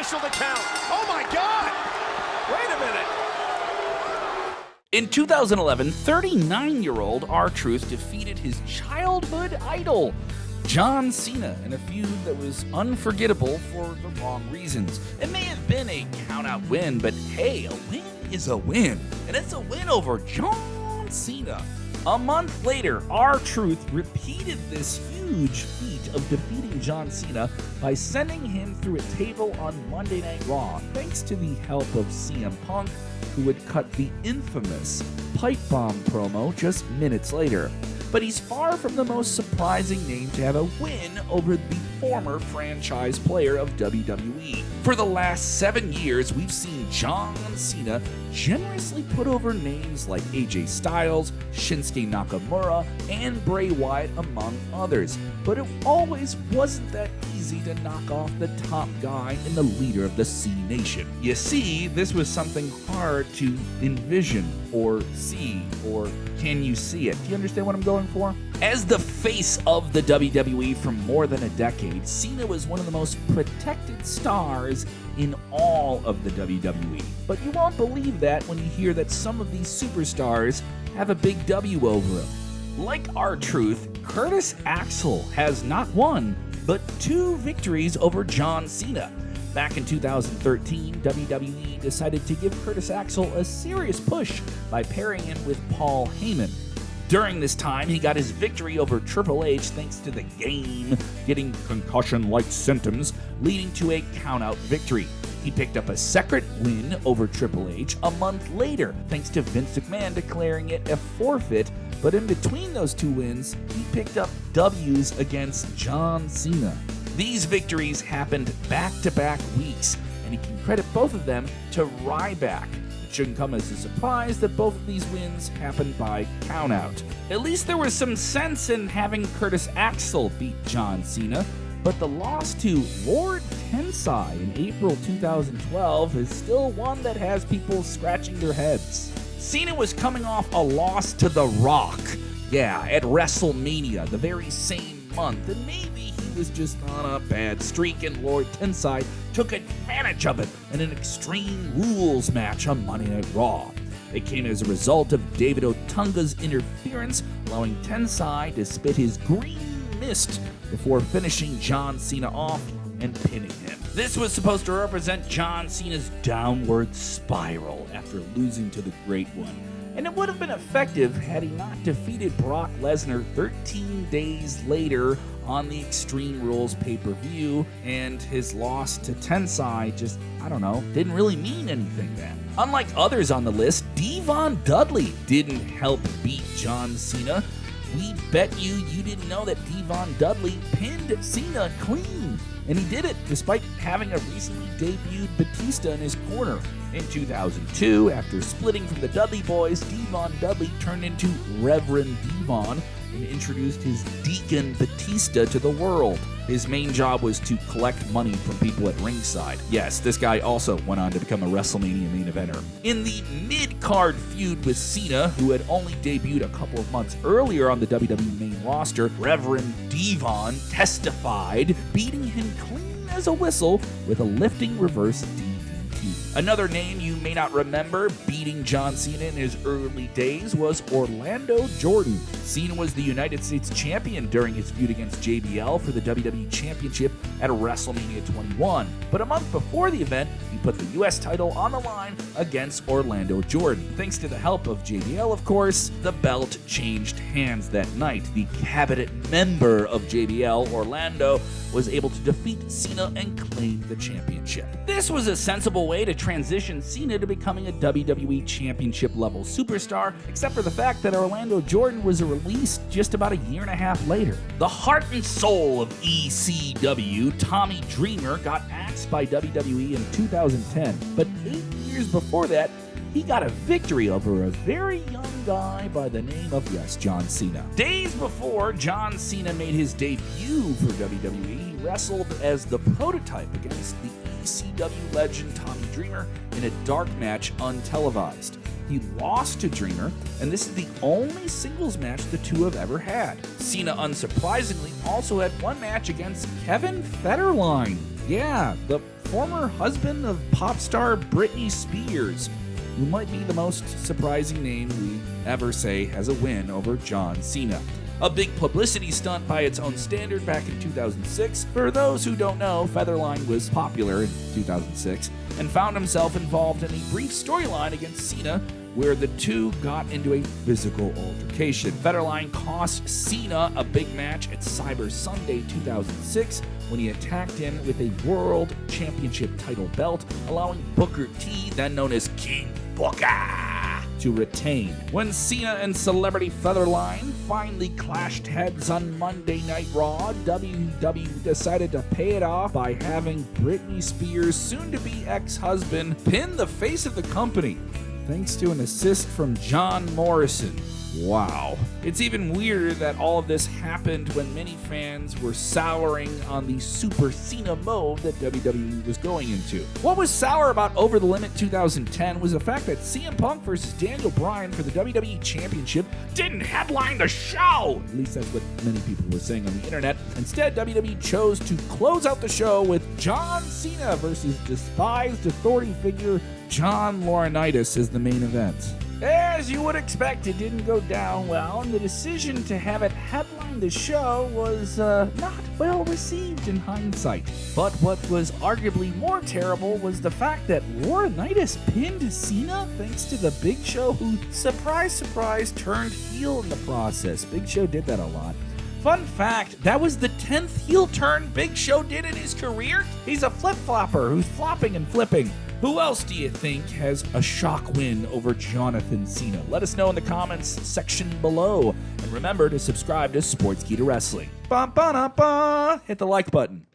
official to count. Oh my God! Wait a minute. In 2011, 39-year-old R-Truth defeated his childhood idol, John Cena, in a feud that was unforgettable for the wrong reasons. It may have been a count-out win, but hey, a win is a win, and it's a win over John Cena. A month later, R-Truth repeated this huge feat of defeating John Cena by sending him through a table on Monday Night Raw, thanks to the help of CM Punk, who would cut the infamous pipe bomb promo just minutes later. But he's far from the most surprising name to have a win over the former franchise player of WWE. For the last 7 years, we've seen John Cena generously put over names like AJ Styles, Shinsuke Nakamura, and Bray Wyatt, among others. But it always wasn't that easy to knock off the top guy and the leader of the C Nation. You see, this was something hard to envision or see, or can you see it? Do you understand what I'm going for? As the face of the WWE for more than a decade, Cena was one of the most protected stars in all of the WWE. But you won't believe that when you hear that some of these superstars have a big W over him. Like R-Truth, Curtis Axel has not one, but 2 victories over John Cena. Back in 2013, WWE decided to give Curtis Axel a serious push by pairing him with Paul Heyman. During this time, he got his victory over Triple H thanks to the Game getting concussion-like symptoms, leading to a count-out victory. He picked up a separate win over Triple H a month later, thanks to Vince McMahon declaring it a forfeit, but in between those 2 wins, he picked up W's against John Cena. These victories happened back-to-back weeks, and he can credit both of them to Ryback. It shouldn't come as a surprise that both of these wins happened by countout. At least there was some sense in having Curtis Axel beat John Cena, but the loss to Lord Tensai in April 2012 is still one that has people scratching their heads. Cena was coming off a loss to The Rock, at WrestleMania the very same month, and maybe he was just on a bad streak and Lord Tensai took advantage of it in an Extreme Rules match on Monday Night Raw. It came as a result of David Otunga's interference, allowing Tensai to spit his green mist before finishing John Cena off and pinning him. This was supposed to represent John Cena's downward spiral after losing to the Great One, and it would have been effective had he not defeated Brock Lesnar 13 days later on the Extreme Rules pay-per-view, and his loss to Tensai just, didn't really mean anything then. Unlike others on the list, Devon Dudley didn't help beat John Cena. We bet you didn't know that Devon Dudley pinned Cena clean. And he did it despite having a recently debuted Batista in his corner. In 2002, after splitting from the Dudley Boys, Devon Dudley turned into Reverend Devon and introduced his Deacon Batista to the world. His main job was to collect money from people at ringside. Yes, this guy also went on to become a WrestleMania main eventer. In the mid-card feud with Cena, who had only debuted a couple of months earlier on the WWE main roster, Reverend Devon testified, beating him clean as a whistle with a lifting reverse DDT. Another name you may not remember beating John Cena in his early days was Orlando Jordan. Cena was the United States champion during his feud against JBL for the WWE Championship at WrestleMania 21. But a month before the event, he put the US title on the line against Orlando Jordan. Thanks to the help of JBL, of course, the belt changed hands that night. The cabinet member of JBL, Orlando, was able to defeat Cena and claim the championship. This was a sensible way to transition Cena to becoming a WWE Championship level superstar, except for the fact that Orlando Jordan was released just about a year and a half later. The heart and soul of ECW, Tommy Dreamer, got axed by WWE in 2010, but 8 years before that, he got a victory over a very young guy by the name of, John Cena. Days before John Cena made his debut for WWE, he wrestled as the prototype against the ECW legend Tommy Dreamer in a dark match untelevised. He lost to Dreamer, and this is the only singles match the two have ever had. Cena, unsurprisingly, also had one match against Kevin Federline. Yeah, the former husband of pop star Britney Spears, who might be the most surprising name we ever say has a win over John Cena. A big publicity stunt by its own standard back in 2006. For those who don't know, Federline was popular in 2006 and found himself involved in a brief storyline against Cena where the two got into a physical altercation. Federline cost Cena a big match at Cyber Sunday 2006 when he attacked him with a World Championship title belt, allowing Booker T, then known as King Booker, to retain. When Cena and celebrity Federline finally clashed heads on Monday Night Raw, WWE decided to pay it off by having Britney Spears' soon-to-be ex-husband pin the face of the company, thanks to an assist from John Morrison. Wow. It's even weirder that all of this happened when many fans were souring on the Super Cena mode that WWE was going into. What was sour about Over the Limit 2010 was the fact that CM Punk versus Daniel Bryan for the WWE Championship didn't headline the show! At least that's what many people were saying on the internet. Instead, WWE chose to close out the show with John Cena versus despised authority figure John Laurinitis as the main event. As you would expect, it didn't go down well, and the decision to have it headline the show was not well received in hindsight. But what was arguably more terrible was the fact that Laurinitis pinned Cena thanks to the Big Show, who, surprise, surprise, turned heel in the process. Big Show did that a lot. Fun fact, that was the 10th heel turn Big Show did in his career. He's a flip-flopper who's flopping and flipping. Who else do you think has a shock win over Jonathan Cena? Let us know in the comments section below. And remember to subscribe to Sportskeeda Wrestling. Hit the like button.